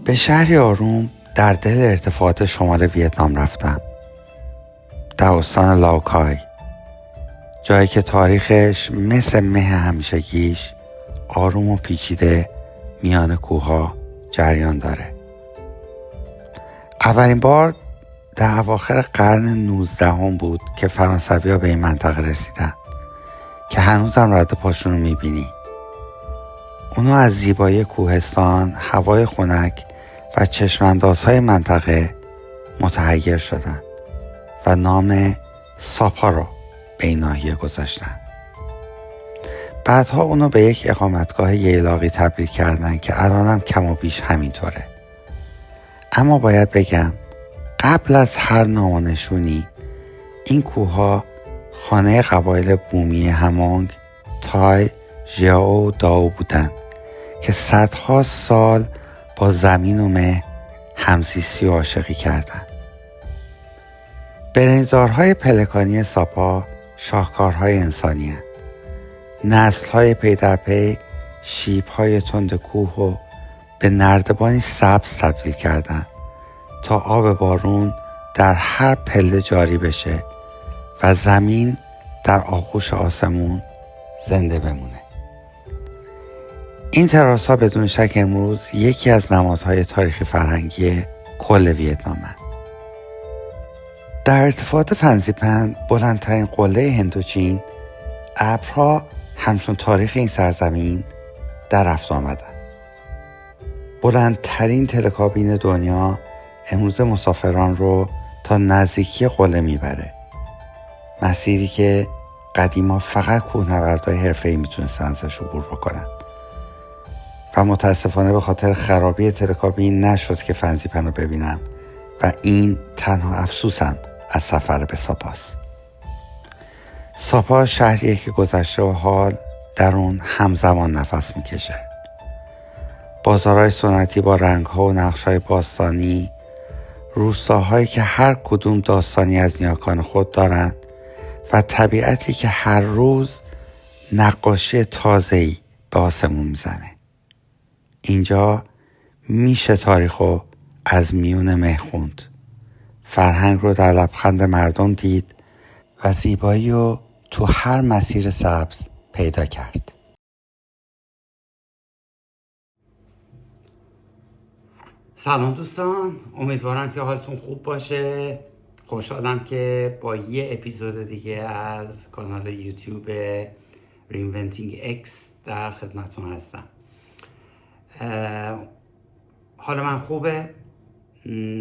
به شهری آروم در دل ارتفاعات شمال ویتنام رفتم. در استان لاوکای، جایی که تاریخش مثل مه همیشگیش آروم و پیچیده میان کوه‌ها جریان داره. اولین بار در اواخر قرن 19 بود که فرانسوی‌ها به این منطقه رسیدن که هنوزم رد پاشون رو میبینی. اونا از زیبایی کوهستان، هوای خنک و چشم‌اندازهای منطقه متحیر شدن و نام ساپا رو به این ناحیه گذاشتن. بعدها اونو به یک اقامتگاه ییلاقی تبدیل کردن که الانم کم و بیش همینطوره. اما باید بگم قبل از هر نام و نشونی این کوه‌ها خانه قبایل بومی همونگ، تای، ژائو و دائو بودن که صدها سال با زمین و مه همزیستی و عاشقی کردند. برنزارهای پلکانی ساپا شاهکارهای انسانی هستند. نسل‌های پی در پی شیب‌های تند کوه و به نردبانی سبز تبدیل کردند تا آب بارون در هر پله جاری بشه و زمین در آغوش آسمون زنده بمونه. این تراس‌ها بدون شک امروز یکی از نمادهای تاریخی فرهنگی کل ویتنامه. در ارتفاعات فنزیپن، بلندترین قله هندوچین، ابرها همچون تاریخ این سرزمین در رفت آمدن. بلندترین تلکابین دنیا امروز مسافران رو تا نزدیکی قله میبره. مسیری که قدیما فقط کوهنوردهای حرفه‌ای میتونستن ازش عبور بکنن و متاسفانه به خاطر خرابی تلکابین نشد که فنزیپن رو ببینم و این تنها افسوسم از سفر به ساپاست. ساپا شهریه که گذشته و حال در اون همزمان نفس میکشه. بازارهای سنتی با رنگ‌ها و نقش‌های باستانی، روستاهایی که هر کدوم داستانی از نیاکان خود دارند و طبیعتی که هر روز نقاشی تازه‌ای به آسمون میزنه. اینجا میشه تاریخو از میون مه خوند، فرهنگ رو در لبخند مردم دید و زیبایی رو تو هر مسیر سبز پیدا کرد. سلام دوستان، امیدوارم که حالتون خوب باشه. خوشحالم که با یه اپیزود دیگه از کانال یوتیوب Reinventing X در خدمتتون هستم. حال من خوبه.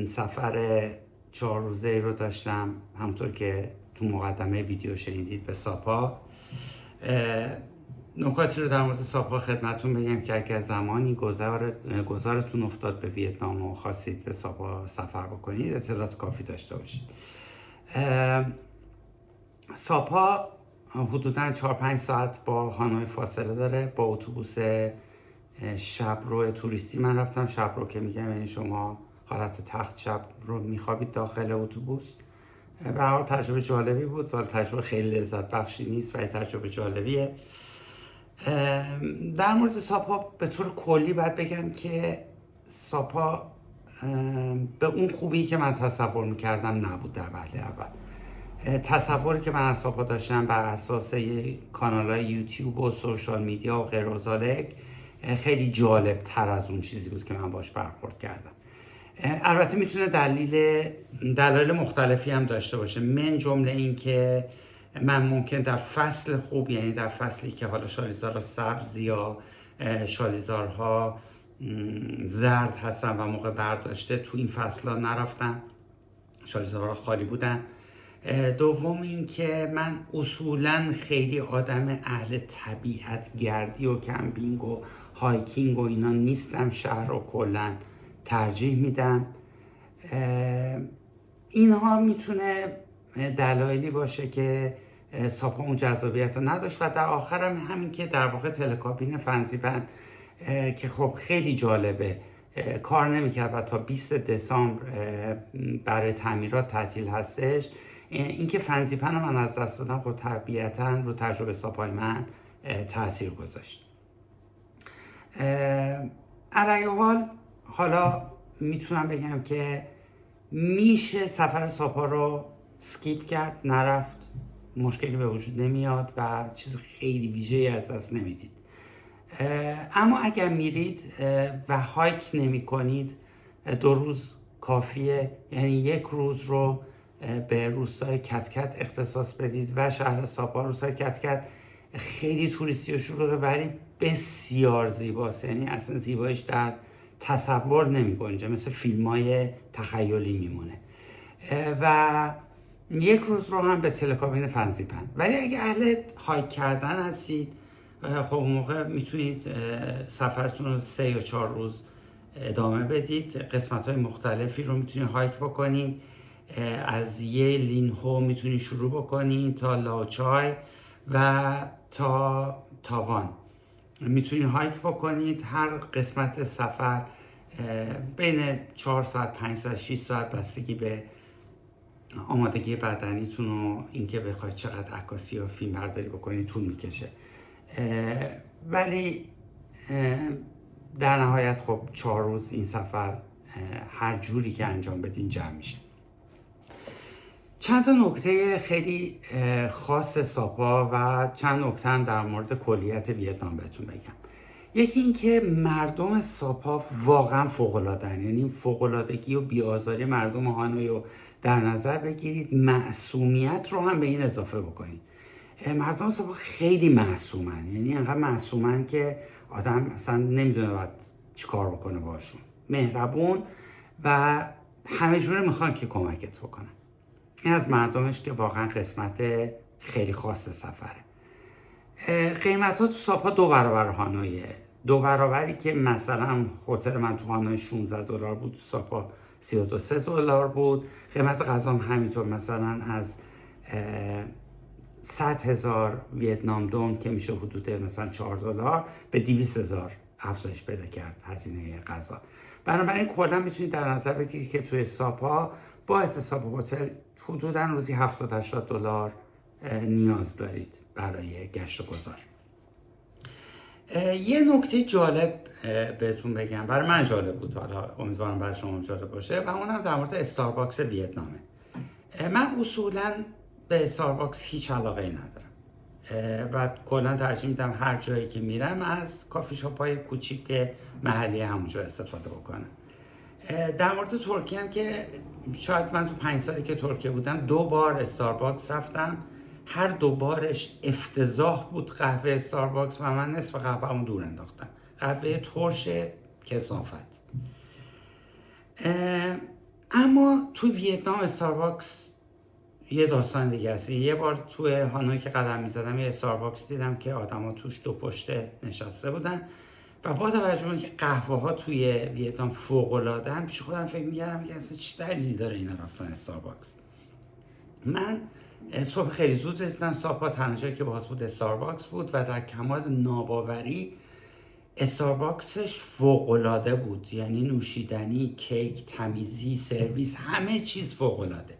سفر 4 روزه رو داشتم، همونطور که تو مقدمه ویدیو شنیدید، به ساپا. نکاتی رو در مورد ساپا خدمتتون بگم که اگر زمانی گذارتون افتاد به ویتنام و خواستید به ساپا سفر بکنید، اطلاعات کافی داشته باشید. ساپا حدوداً 4-5 ساعت با هانوی فاصله داره. با اتوبوس شبرو توریستی من رفتم. شبرو که میگم یعنی شما حالت تخت شب رو میخوابید داخل اتوبوس. به هر حال تجربه جالبی بود. تجربه خیلی لذت بخشی نیست ولی تجربه جالبیه. در مورد ساپا به طور کلی باید بگم که ساپا به اون خوبی که من تصور میکردم نبود. در وهله اول تصوری که من از ساپا داشتم بر اساس کانال‌های یوتیوب و سوشال میدیا و غیر و ذالک خیلی جالب تر از اون چیزی بود که من باش برخورد کردم. البته میتونه دلایل مختلفی هم داشته باشه، من جمله این که من ممکن در فصل خوب، یعنی در فصلی که حالا شالیزارها سبز یا شالیزارها زرد هستن و موقع برداشته، تو این فصلها نرفتم، شالیزارها خالی بودن. دوم این که من اصولاً خیلی آدم اهل طبیعت گردی و کمپینگ و هایکینگ و اینا نیستم. شهر رو کلاً ترجیح میدم. اینها میتونه دلایلی باشه که ساپا اون جذابیت رو نداشت. و در آخر همین که در واقع تلکابین فنزیپن که خب خیلی جالبه کار نمیکرد و تا 20 دسامبر برای تعمیرات تعطیل هستش. اینکه فنزیپن رو من از دست دادم خب طبیعتاً رو تجربه ساپای من تاثیر گذاشت. علی حال حالا میتونم بگم که میشه سفر ساپا رو سکیپ کرد، نرفت، مشکلی به وجود نمیاد و چیز خیلی ویژه‌ای از دست نمیدید. اما اگر میرید و هایک نمی کنید 2 روز کافیه. یعنی 1 روز رو به روستای کتکت اختصاص بدید و شهر ساپا. روستای کتکت خیلی توریستی و شلوغه ولی بسیار زیباست. یعنی اصلا زیباییش در تصور نمی گنجه، مثل فیلم های تخیلی میمونه. و 1 روز رو هم به تلکابین فنزیپن. ولی اگه اهل هایک کردن هستید خب اون موقع میتونید سفرتون رو 3 یا 4 روز ادامه بدید. قسمت های مختلفی رو میتونید هایک بکنید. از یه لینهو میتونید شروع بکنید تا لاچای و تا تاوان میتونید هایک بکنید. هر قسمت سفر بین 4 ساعت، 5 ساعت، 6 ساعت بستگی به آمادگی بدنیتون و اینکه بخواید چقدر عکاسی یا فیلم برداری بکنید طول میکشه. ولی در نهایت خب 4 روز این سفر هر جوری که انجام بدین جمع میشه. چند تا نکته خیلی خاص ساپا و چند نکته هم در مورد کلیت ویتنام بهتون بگم. یکی این که مردم ساپا واقعا فوق‌العاده‌ان. یعنی فوق‌العادگی و بی‌آزاری مردم هانوی رو در نظر بگیرید، معصومیت رو هم به این اضافه بکنید. مردم ساپا خیلی معصومن. یعنی انقدر معصومن که آدم اصلا نمیدونه باید چیکار بکنه باشون. مهربون و همه جوره میخوان که کمکت بکنن. این از مردمش که واقعا قسمت خیلی خاص سفره. قیمت ها تو ساپا 2 برابر هانویه. 2 برابری که مثلا هتل من تو هانوی 16 دلار بود، تو ساپا 32 دلار بود. قیمت غذا هم همینطور، مثلا از 100,000 ویتنام دون که میشه حدود مثلا 4 دلار به 200,000 افزایش پیدا کرد هزینه غذا. بنابراین کلا میتونید در نظر بگیرید که توی ساپا با احتساب هتل حدودا روزی 70-80 دلار نیاز دارید برای گشت و گذار. یه نکته جالب بهتون بگم، برای من جالب بود، حالا امیدوارم برای شما جالب باشه، و اونم در مورد استارباکس ویتنامه. من اصولا به استارباکس هیچ علاقه ای ندارم و کلا ترجیح میدم هر جایی که میرم از کافی شاپ های کوچیک محلی همونجا استفاده بکنم. در مورد ترکیه هم که شاید من تو 5 سالی که ترکیه بودم 2 بار استارباکس رفتم. هر 2 بارش افتضاح بود قهوه استارباکس و من نصف قهوه‌مو دور انداختم. قهوه ترش کثافت. اما تو ویتنام استارباکس یه داستان دیگه است. یه بار تو هانوی که قدم می‌زدم یه استارباکس دیدم که آدما توش 2 پشته نشسته بودن و با توجه به اینکه قهوه‌ها توی ویتنام فوق‌العاده‌ان، پیش خودم فکر می‌کردم که اصلا چه دلیل داره اینا رفتن استارباکس. من صبح خیلی زود رسیدم ساپا، تنها جایی که باز بود استارباکس بود و در کمال ناباوری استارباکسش فوق‌العاده بود. یعنی نوشیدنی، کیک، تمیزی، سرویس، همه چیز فوق‌العاده.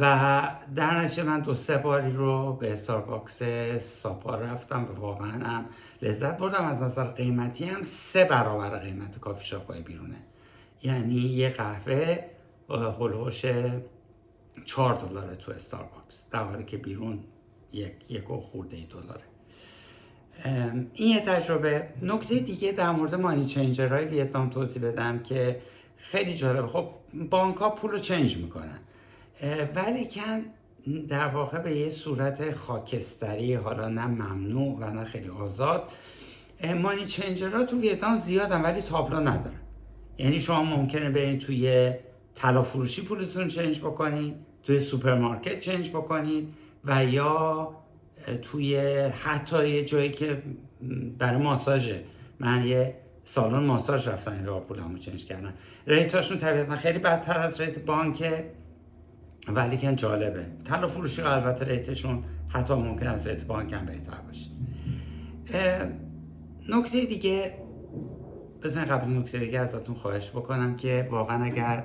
و در نتیجه من 2-3 باری رو به استارباکس ساپا رفتم و واقعا هم لذت بردم. از نظر قیمتی هم 3 برابر قیمت کافی شاپ‌های بیرونه. یعنی یه قهوه هولوش 4 دلاره تو استارباکس، در حالی که بیرون یک و خورده دلاره. این یه تجربه. نکته دیگه در مورد مانی چنجرهای ویتنام توضیح بدم که خیلی جالبه. خب بانک ها پول رو چنج میکنن ولی کن در واقع به یه صورت خاکستری، حالا نه ممنوع و نه خیلی آزاد. مانی چنجرها تو ویتنام زیادن ولی تابلو ندارن. یعنی شما ممکنه برید توی طلا فروشی پولتون چنج بکنید، توی سوپرمارکت چنج بکنید و یا توی حتی یه جایی که برای ماساژه. من یه سالن ماساژ رفتم یا پولمو چنج کردم. ریتاشون طبیعتا خیلی بدتر از ریت بانکه ولی که جالبه. طلا فروشی البته ریتشون حتی ممکن از ریت بانک هم بهتر باشه. نکته دیگه، بذارین قبل نکته دیگه ازتون خواهش بکنم که واقعا اگر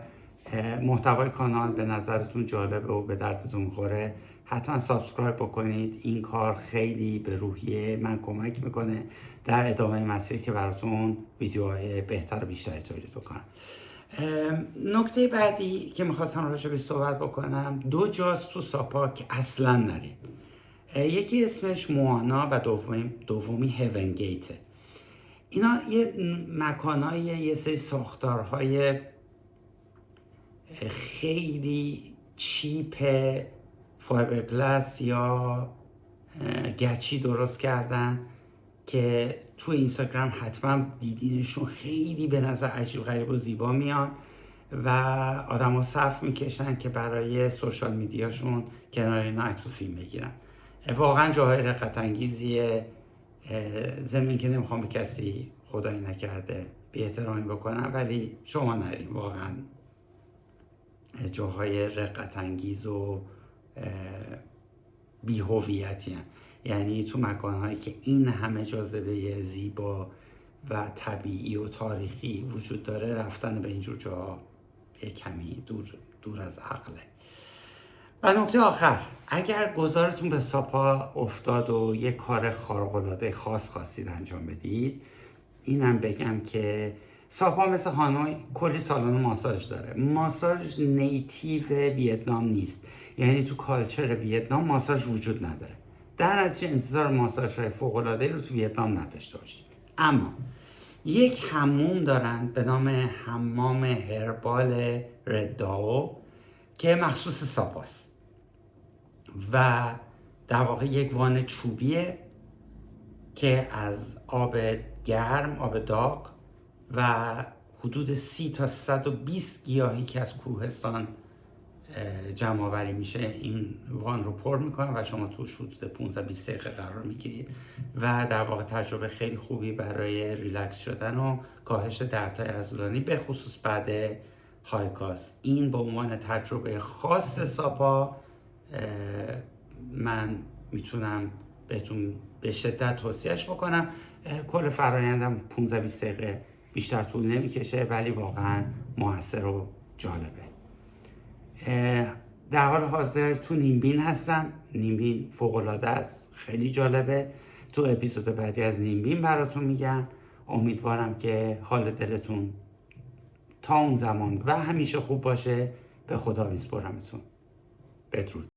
محتوای کانال به نظرتون جالبه و به دردتون میخوره، حتما سابسکرایب بکنید. این کار خیلی به روحیه من کمک میکنه در ادامه مسیری که براتون ویدیوهای بهتر و بیشتری تولید بکنم. نکته بعدی که میخواستم راجع به صحبت بکنم، 2 جاست تو ساپا که اصلا نرید. یکی اسمش موانا و دومی هیون گیته. اینا یه مکانهای، یه سری ساختارهای خیلی چیپ فایبرگلاس یا گچی درست کردن که تو اینستاگرام حتما دیدینشون. خیلی به نظر عجیب غریب و زیبا میان و آدم ها صف میکشن که برای سوشال میدیاشون کنار اینا عکس و فیلم بگیرن. واقعا جاهای رقت انگیزیه. ضمن که نمیخوام به کسی خدایی نکرده بی احترامی بکنم، ولی شما نرین، واقعا جاهای رقت انگیز و بی هویتی هستند. یعنی تو مکانهایی که این همه جاذبه زیبا و طبیعی و تاریخی وجود داره، رفتن به اینجور جاها یک کمی دور از عقله. و نکته آخر، اگر گذارتون به ساپا افتاد و یک کار خارق‌العاده خاص خواستید انجام بدید، اینم بگم که ساپا مثل هانوی کلی سالن ماساژ داره. ماساژ نیتیو ویتنام نیست، یعنی تو کالچر ویتنام ماساژ وجود نداره. در نتیجه انتظار ماساژهای فوق‌العاده‌ای رو تو ویتنام نداشته باشید. اما یک حموم دارن به نام حمام هربال رداو که مخصوص ساپاست و در واقع یک وان چوبیه که از آب گرم، آب داغ و حدود 30 تا 120 گیاهی که از کوهستان جمع آوری میشه این وان رو پر میکنن و شما توش حدود 15-20 دقیقه قرار میگیرید و در واقع تجربه خیلی خوبی برای ریلکس شدن و کاهش دردهای عضلانی، به خصوص بعد هایکاست. این به عنوان تجربه خاص ساپا من میتونم بهتون به شدت توصیهش بکنم. کل فرایندم 15-20 دقیقه بیشتر طول نمیکشه، ولی واقعا موثر و جالبه. در حال حاضر تو نیمبین هستم. نیمبین فوق‌العاده است، خیلی جالبه. تو اپیزود بعدی از نیمبین براتون میگم. امیدوارم که حال دلتون تا اون زمان و همیشه خوب باشه. به خدا میسپرمتون. بدرود.